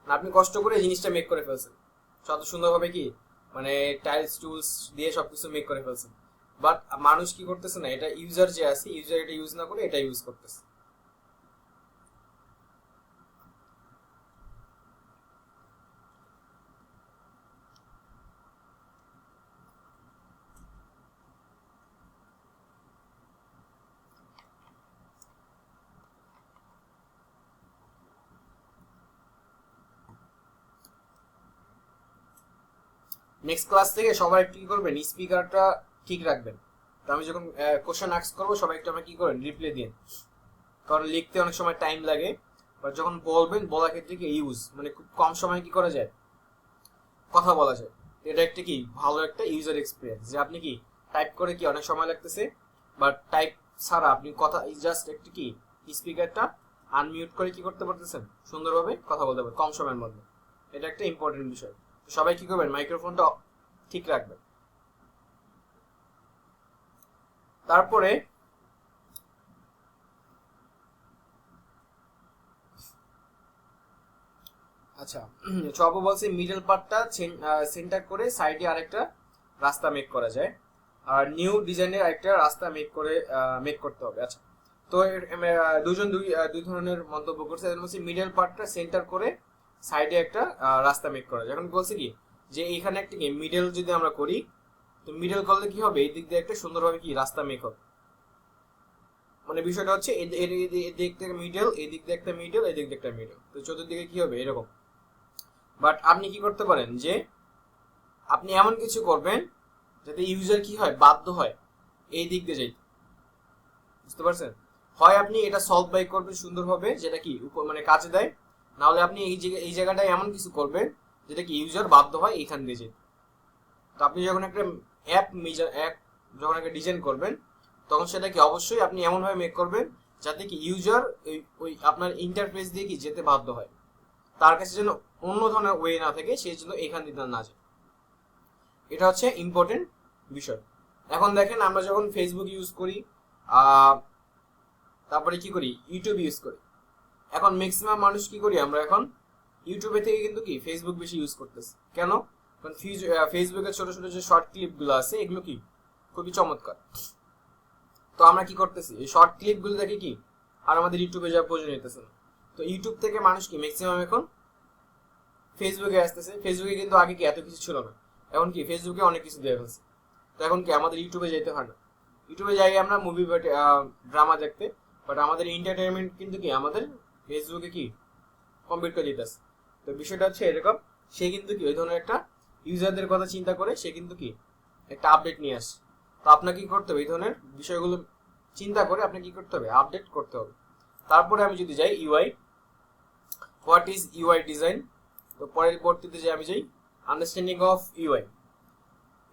A: আপনি কষ্ট করে এই জিনিসটা মেক করে ফেলছেন, কত সুন্দরভাবে কি মানে টাইলস টুলস দিয়ে সবকিছু মেক করে ফেলছেন, বাট মানুষ কি করতেছে না, এটা ইউজার যে আছে, ইউজার এটা ইউজ না করে এটা ইউজ করতেছে। নেক্সট ক্লাস থেকে সবাই একটু কি করবেন, স্পিকারটা ঠিক রাখবেন। তো আমি যখন কোশ্চেন আস্ক করবো সবাই একটু আমরা কি করেন, রিপ্লাই দিন, কারণ লিখতে অনেক সময় টাইম লাগে। বা যখন বলবেন, বলার ক্ষেত্রে কি ইউজ, মানে খুব কম সময় কি করা যায়, কথা বলা যায়। এটা একটা কি ভালো একটা ইউজার এক্সপিরিয়েন্স, যে আপনি কি টাইপ করে কি অনেক সময় লাগতেছে, বাট টাইপ ছাড়া আপনি কথা জাস্ট একটু কি স্পিকারটা আনমিউট করে কি করতে পারতেছেন, সুন্দরভাবে কথা বলতে পারবেন কম সময়ের মধ্যে। এটা একটা ইম্পর্টেন্ট বিষয়। সবাই কি করবেন, মাইক্রোফোনটা ঠিক রাখবেন। তারপরে আচ্ছা, চপো বলছে মিডল পার্টটা সেন্টার করে সাইডে আরেকটা রাস্তা মেক করা যায়, আর নিউ ডিজাইনের আরেকটা রাস্তা মেক করতে হবে। আচ্ছা, তো দুজন দুই ধরনের মন্তব্য করছে। এর মধ্যে মিডল পার্টটা সেন্টার করে সাইডে একটা রাস্তা মেক করা যায়। এখন বলছে কি যে এখানে একটা কি মিডল যদি আমরা করি, তো মিডল করলে কি হবে, এই দিক দিয়ে একটা সুন্দরভাবে কি রাস্তা মেক হবে। মানে বিষয়টা হচ্ছে এদিক থেকে মিডল, এই দিক দিয়ে একটা মিডল, এই দিক দিয়ে একটা মিডল, তো চতুর্দিকে কি হবে এরকম। বাট আপনি কি করতে পারেন, যে আপনি এমন কিছু করবেন যাতে ইউজার কি হয়, বাধ্য হয় এই দিক দিয়ে যাইতে। বুঝতে পারছেন? হয় আপনি এটা সলভ বাই করবেন সুন্দরভাবে, যেটা কি মানে কাজে দেয়, না হলে আপনি এই জায়গাটায় এমন কিছু করবেন যেটা কি ইউজার বাধ্য হয় এইখান দিয়ে যেতে। তো আপনি যখন একটা অ্যাপ যখন একটা ডিজাইন করবেন, তখন সেটা কি অবশ্যই আপনি এমনভাবে মেক করবেন যাতে কি ইউজার ওই আপনার ইন্টারফেস দিয়ে কি যেতে বাধ্য হয়, তার কাছে যেন অন্য ধরনের ওয়ে না থাকে, সেই জন্য এখান দিয়ে না যায়। এটা হচ্ছে ইম্পর্টেন্ট বিষয়। এখন দেখেন, আমরা যখন ফেসবুক ইউজ করি, তারপরে কি করি, ইউটিউব ইউজ করি। এখন ম্যাক্সিমাম মানুষ কি করি, আমরা এখন ইউটিউবে থেকে কিন্তু কি ফেসবুক বেশি ইউজ করতেছি। কেন? কারণ ফেসবুকের ছোট ছোট যে শর্ট ক্লিপগুলো আছে, এগুলো কি খুবই চমৎকার। তো আমরা কি করতেছি, এই শর্ট ক্লিপগুলো দেখে কি আর আমাদের ইউটিউবে যাওয়ার প্রয়োজন হইতেছে না। তো ইউটিউব থেকে মানুষ কি ম্যাক্সিমাম এখন ফেসবুকে আসতেছে। ফেসবুকে কিন্তু আগে কি এত কিছু ছিল না, এখন কি ফেসবুকে অনেক কিছু দেওয়া হয়েছে। তো এখন কি আমাদের ইউটিউবে যেতে হয় না, ইউটিউবে যাই আমরা মুভি বা ড্রামা দেখতে, বাট আমাদের এন্টারটেনমেন্ট কিন্তু কি আমাদের ফেসবুকে কি কমপ্লিট করে দিতেছে। তো বিষয়টা হচ্ছে এরকম, সে কিন্তু কি ওই ধরনের একটা ইউজারদের কথা চিন্তা করে সে কিন্তু কি একটা আপডেট নিয়ে আসে। তো আপনাকে কি করতে হবে, এই ধরনের বিষয়গুলো চিন্তা করে আপনাকে কি করতে হবে, আপডেট করতে হবে। তারপরে আমি যদি যাই UI, what is UI design, তো পরবর্তীতে যে আমি যাই understanding of UI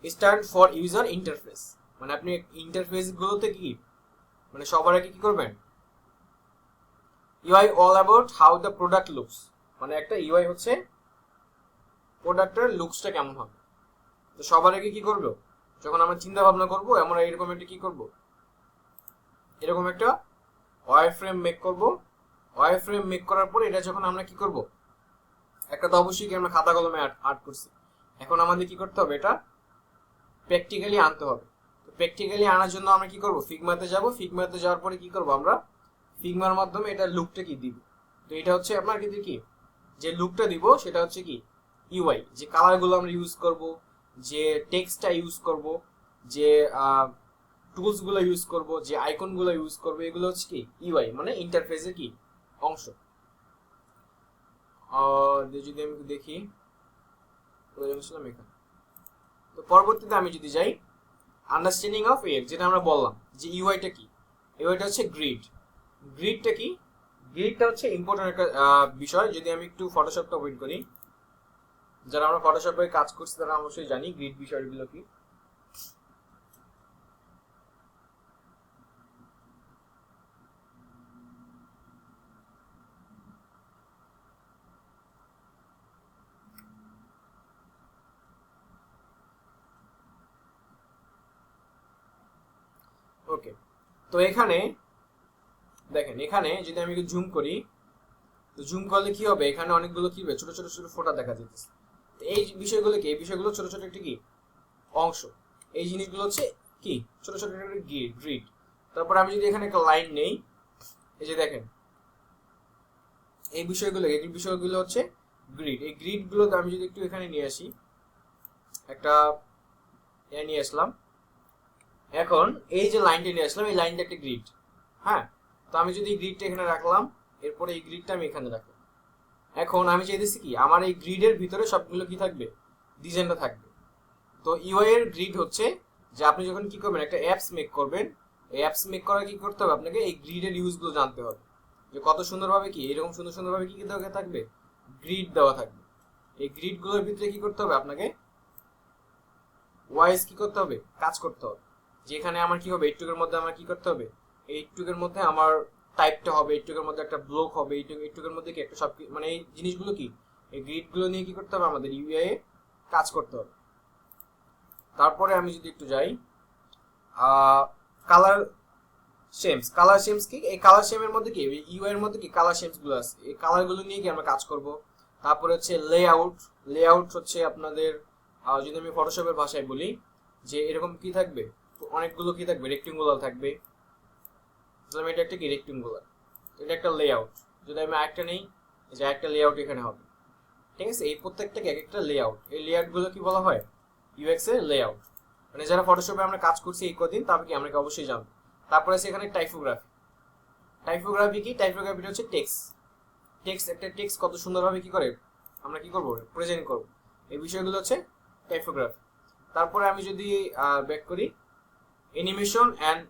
A: stand for user interface. মানে আপনি ইন্টারফেস গুলোতে কি মানে সবার আগে কি করবেন, UI all about how the product looks. মানে একটা ইউআই হচ্ছে প্রোডাক্টের লুকসটা কেমন হবে। তো সবার আগে কি করবো, যখন আমরা চিন্তা ভাবনা করবো, আমরা এরকম একটা কি করব, এরকম একটা ওয়ার ফ্রেম মেক করব। ওয়ার ফ্রেম মেক করার পরে এটা যখন আমরা কি করব, একটা তো অবশ্যই কি আমরা খাতা কলমে আর্ট করছি, এখন আমাদের কি করতে হবে, এটা প্র্যাকটিক্যালি আনতে হবে। তো প্র্যাকটিক্যালি আনার জন্য আমরা কি করব, ফিগমাতে যাব। ফিগমাতে যাওয়ার পরে কি করব, আমরা ফিগমার মাধ্যমে এটা লুকটা কি দিব। তো এটা হচ্ছে আপনার কিন্তু কি যে লুকটা দিব সেটা হচ্ছে কি ইউআই, যে কালারগুলো আমরা ইউজ করব, যে টেক্সটটা ইউজ করব, যে টুলস গুলো ইউজ করব, যে আইকন গুলো ইউজ করব, এগুলো হচ্ছে কি ইউআই, মানে ইন্টারফেসের কি অংশ। যদি আমি দেখি এখানে, তো পরবর্তীতে আমি যদি যাই আন্ডারস্ট্যান্ডিং অফ এর, যেটা আমরা বললাম যে ইউআইটা কি, ইউআইটা হচ্ছে গ্রিড। গ্রিডটা কি, গ্রিডটা হচ্ছে ইম্পর্টেন্ট একটা বিষয়। যদি আমি একটু ফটোশপটা ওপেন করি, যারা আমরা ফটোশপে কাজ করছি তারা অবশ্যই জানি গ্রিড বিষয়গুলো কি। ওকে, তো এখানে দেখেন, এখানে যদি আমি জুম করি, তো জুম করলে কি হবে, এখানে অনেকগুলো কি হবে, ছোট ছোট ছোট ফোঁটা দেখা যাচ্ছে। তো এই বিষয়গুলো কি, এই বিষয়গুলো ছোট ছোট একটি কি অংশ, এই জিনিসগুলো হচ্ছে কি ছোট ছোট একটা গ্রিড। তারপর আমি যদি এখানে একটা লাইন নেই, এই যে দেখেন এই বিষয়গুলো হচ্ছে গ্রিড। এই গ্রিড গুলো আমি যদি একটু এখানে নিয়ে আসি, একটা নিয়ে আসলাম, এখন এই যে লাইনটা নিয়ে আসলাম, এই লাইনটা একটা গ্রিড। হ্যাঁ, তো আমি যদি গ্রিডটা এখানে রাখলাম, এরপরে এই গ্রিডটা আমি এখানে রাখলাম। এখন আমি চাইতেছি কি আমার এই গ্রিডের ভিতরে সবগুলো কি থাকবে, ডিজাইনটা থাকবে। তো ইউআই এর গ্রিড হচ্ছে যে আপনি যখন কি করবেন একটা অ্যাপস মেক করবেন, এই অ্যাপস মেক করা কি করতে হবে আপনাকে, এই গ্রিডের ইউজগুলো জানতে হবে যে কত সুন্দরভাবে কি এরকম সুন্দর সুন্দরভাবে কি দেওয়া থাকবে, গ্রিড দেওয়া থাকবে। এই গ্রিডগুলোর ভিতরে কি করতে হবে আপনাকে ওয়াইজ কি করতে হবে, কাজ করতে হবে। যেখানে আমার কি হবে এইটুকের মধ্যে আমার কি করতে হবে, এইটুকের মধ্যে আমার টাইপটা হবে, এইটুকের মধ্যে একটা ব্লক হবে, এইটুকের মধ্যে কি একটা সব মানে এই জিনিসগুলো কি এই গ্রিডগুলো নিয়ে কি করতে হবে আমাদের ইউআই এ কাজ করতে হবে। তারপরে আমি যদি একটু যাই কালার শেমস, কালার শেমস কি, এই কালার শেমের মধ্যে কি ইউআই এর মধ্যে কি কালার শেমস গুলো আছে, এই কালার গুলো নিয়ে কি আমরা কাজ করব। তারপরে হচ্ছে লেআউট, লেআউট হচ্ছে আপনাদের যদি আমি ফটোশপের ভাষায় বলি যে এরকম কি থাকবে, অনেকগুলো কি থাকবে রেক্টেঙ্গুলার থাকবে, এটা একটা কি রেক্টেঙ্গুলার, এটা একটা লেআউট। যদি আমি আরেকটা নেই, যে একটা লেআউট এখানে হবে, ঠিক আছে। এই প্রত্যেকটাকে এক একটা লেআউট, এই লেআউট গুলো কি বলা হয় ইউএক্স এর লেআউট। মানে যারা ফটোশপে আমরা কাজ করছি এই কদিন তারপর কি আমরা অবশ্যই জানবো। তারপরে আছে এখানে টাইপোগ্রাফি, টাইপোগ্রাফি কি, টাইপোগ্রাফিটা হচ্ছে টেক্সট, টেক্সট একটা টেক্সট কত সুন্দরভাবে কি করে আমরা কি করব প্রেজেন্ট করব, এই বিষয়গুলো হচ্ছে টাইপোগ্রাফি। তারপরে আমি যদি ব্যাক করি অ্যানিমেশন অ্যান্ড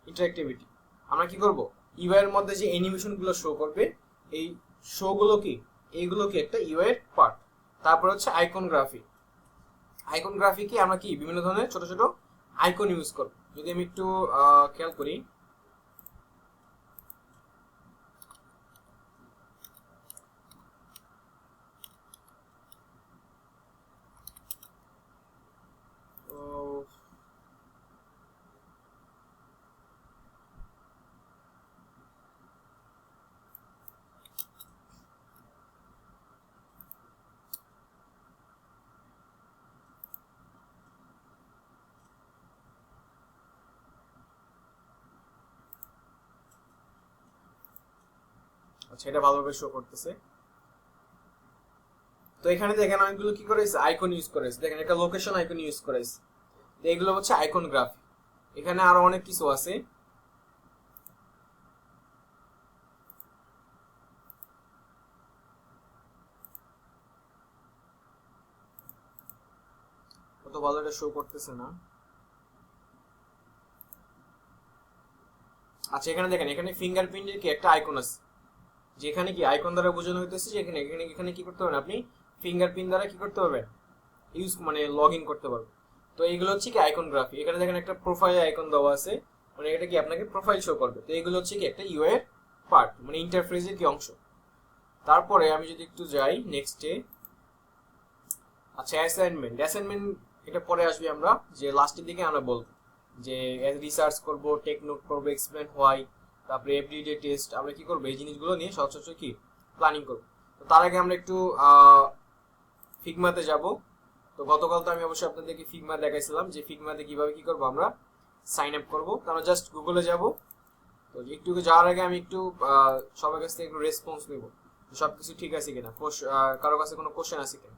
A: ইন্টারঅ্যাক্টিভিটি, আমরা কি করব ইউআই এর মধ্যে যে অ্যানিমেশন গুলো শো করবে এই শো গুলো কি এইগুলো কি একটা ইউআই এর পার্ট। তারপর হচ্ছে আইকনগ্রাফি, আইকনগ্রাফি কি আমরা কি বিভিন্ন ধরনের ছোট ছোট আইকন ইউজ করব। যদি আমি একটু খেয়াল করি আচ্ছা এটা ভালোভাবে শো করতেছে। তো এখানে দেখেন অনেকগুলো কি করেছে আইকন ইউজ করেছে, দেখেন একটা লোকেশন আইকন ইউজ করেছে, তো এগুলো হচ্ছে আইকনগ্রাফি। এখানে আরো অনেক কিছু আছে, কত ভালো এটা শো করতেছে না। আচ্ছা এখানে দেখেন এখানে ফিঙ্গারপ্রিন্টের কি একটা আইকন আছে, যেখানে কি আইকন দ্বারা বোঝানো হইতেছে যে এখানে এখানে এখানে কি করতে পারবেন আপনি ফিঙ্গারপ্রিন্ট দ্বারা কি করতে পারবেন ইউজ মানে লগ ইন করতে পারবেন। তো এইগুলো হচ্ছে কি আইকনগ্রাফি। এখানে দেখেন একটা প্রোফাইল আইকন দেওয়া আছে, মানে এটা কি আপনাকে প্রোফাইল শো করবে। তো এগুলো হচ্ছে কি একটা ইউআই এর পার্ট, মানে ইন্টারফেসের কি অংশ। তারপরে আমি যদি একটু যাই নেক্সটে, আচ্ছা অ্যাসাইনমেন্ট, অ্যাসাইনমেন্ট এটা পরে আসবে, আমরা যে লাস্টের দিকে আমরা বলবো যে রিসার্চ করব, টেক নোট করব, এক্সপ্লেন হোয়াই, তারপরে এভরিডে টেস্ট, আমরা কি করবো এই জিনিসগুলো নিয়ে সহজ সহজ কি প্ল্যানিং করবো। তো তার আগে আমরা একটু ফিগমাতে যাব। তো গতকাল তো আমি অবশ্যই আপনাদেরকে ফিগমা দেখাইছিলাম যে ফিগমাতে কিভাবে কি করবো আমরা সাইন আপ করবো। তো আমরা জাস্ট গুগলে যাব। তো একটু যাওয়ার আগে আমি একটু সবার কাছ থেকে একটু রেসপন্স নেব সবকিছু ঠিক আছে কিনা, কারো কাছে কোনো কোশ্চেন আছে কিনা,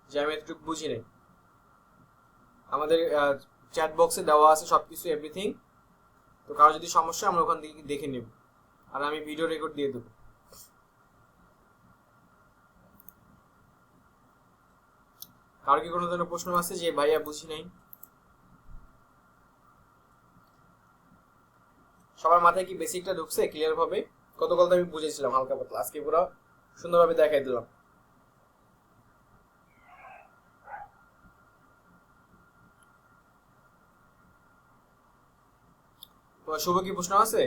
A: যে আমি একটু বুঝি নাই। আমাদের চ্যাট বক্সে দেওয়া আছে সবকিছু এভরিথিং। তো কারো যদি সমস্যা আমরা ওখান থেকে দেখে নেব, আর আমি ভিডিও রেকর্ড দিয়ে দেবো। কারো কি কোনো ধরনের প্রশ্ন আছে যে ভাইয়া বুঝি নাই? সবার মাথায় কি বেসিকটা ঢুকছে ক্লিয়ার ভাবে? গতকাল তো আমি বুঝেছিলাম হালকা পাতলা, আজকে পুরো সুন্দরভাবে দেখাই দিলাম। শুভ কি প্রশ্ন আছে?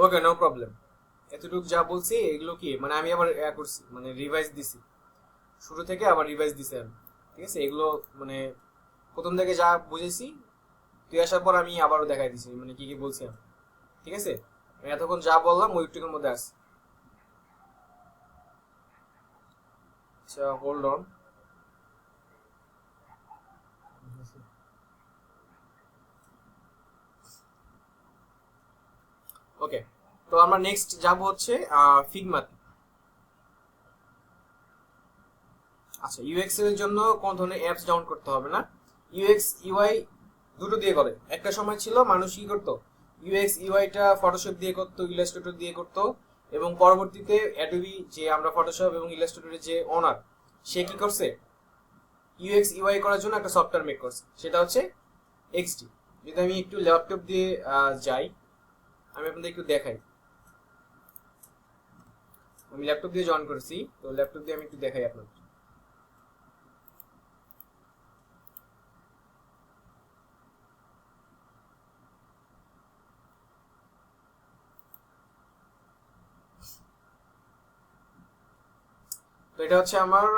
A: Okay no problem. এতটুকু যা বলছি এগুলো কি মানে আমি আবার করছি মানে রিভাইজ দিছি, শুরু থেকে আবার রিভাইজ দিছি আমি, ঠিক আছে। এগুলো মানে প্রথম থেকে যা বুঝেছি তুই আসার পর আমি আবারও দেখাই দিছি মানে কি কি বলছি আমি, ঠিক আছে। আমি এতক্ষণ যা বললাম ওইটুকুর মধ্যে আছে। আচ্ছা হোল্ড অন। ওকে, তো আমরা নেক্সট যাব হচ্ছে ফিগমাতে। আচ্ছা, ইউএক্স এর জন্য কোন ধরনের অ্যাপস ডাউনলোড করতে হবে না, ইউএক্স ইউআই দুটো দিয়ে করে। একটা সময় ছিল মানুষ কি করতো, ইউএক্স ইউআইটা ফটোশপ দিয়ে করতো, ইলাস্ট্রেটর দিয়ে করতো, এবং পরবর্তীতে অ্যাডোবি যে আমরা ফটোশপ এবং ইলাস্ট্রেটরের যে ওনার, সে কি করছে, ইউএক্স ইউআই করার জন্য একটা সফটওয়্যার মেক করছে, সেটা হচ্ছে এক্সডি। যদি আমি একটু ল্যাপটপ দিয়ে যাই, আমি আপনাদের একটু দেখাই। আমি ল্যাপটপ দিয়ে জয়েন করেছি, তো ল্যাপটপ দিয়ে আমি একটু দেখাই আপনাদের। তো এটা হচ্ছে আমার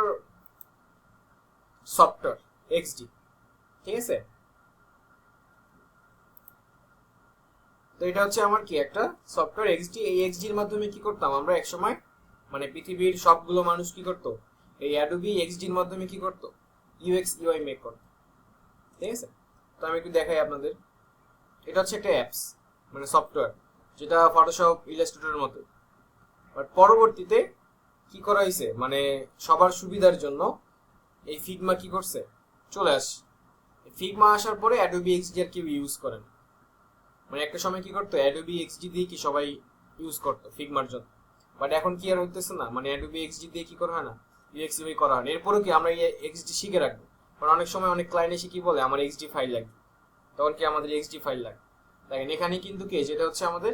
A: সফটওয়্যার এক্সডি, ঠিক আছে। তো এটা হচ্ছে আমার কি একটা সফটওয়্যার এক্সডি। এই এক্সডির মাধ্যমে কি করতাম আমরা এক সময়, মানে পৃথিবীর সবগুলো মানুষ কি করতো, এই অ্যাডোবি এক্সডির মাধ্যমে কি করতো, ইউএক্স ইউআই মেক করতো, ঠিক আছে। তো আমি একটু দেখাই আপনাদের। এটা হচ্ছে একটা অ্যাপস, মানে সফটওয়্যার, যেটা ফটোশপ ইলাস্ট্রেটরের মতো। বাট পরবর্তীতে কি করা হয়েছে, মানে সবার সুবিধার জন্য এই ফিগমা কি করছে, চলে আসে। ফিগমা আসার পরে অ্যাডোবি এক্সডি আর কেউ ইউজ করে না। মানে একটা সময় কি করতো, অ্যাডোবি এক্সডি দিয়ে কি সবাই ইউজ করতো ফিগমার জন্য। বাট এখন কি আর হইতেছে না, মানে অ্যাডোবি এক্সডি দিয়ে কি করা হয় না, ইউএক্স ইউআই করা হয় না। এরপরেও কি আমরা এই এক্সডি শিখে রাখবো, কারণ অনেক সময় অনেক ক্লায়েন্ট এসে কি বলে আমার এক্সডি ফাইল লাগবে, তখন কি আমাদের এক্সডি ফাইল লাগবে। দেখেন এখানে কিন্তু কি যেটা হচ্ছে আমাদের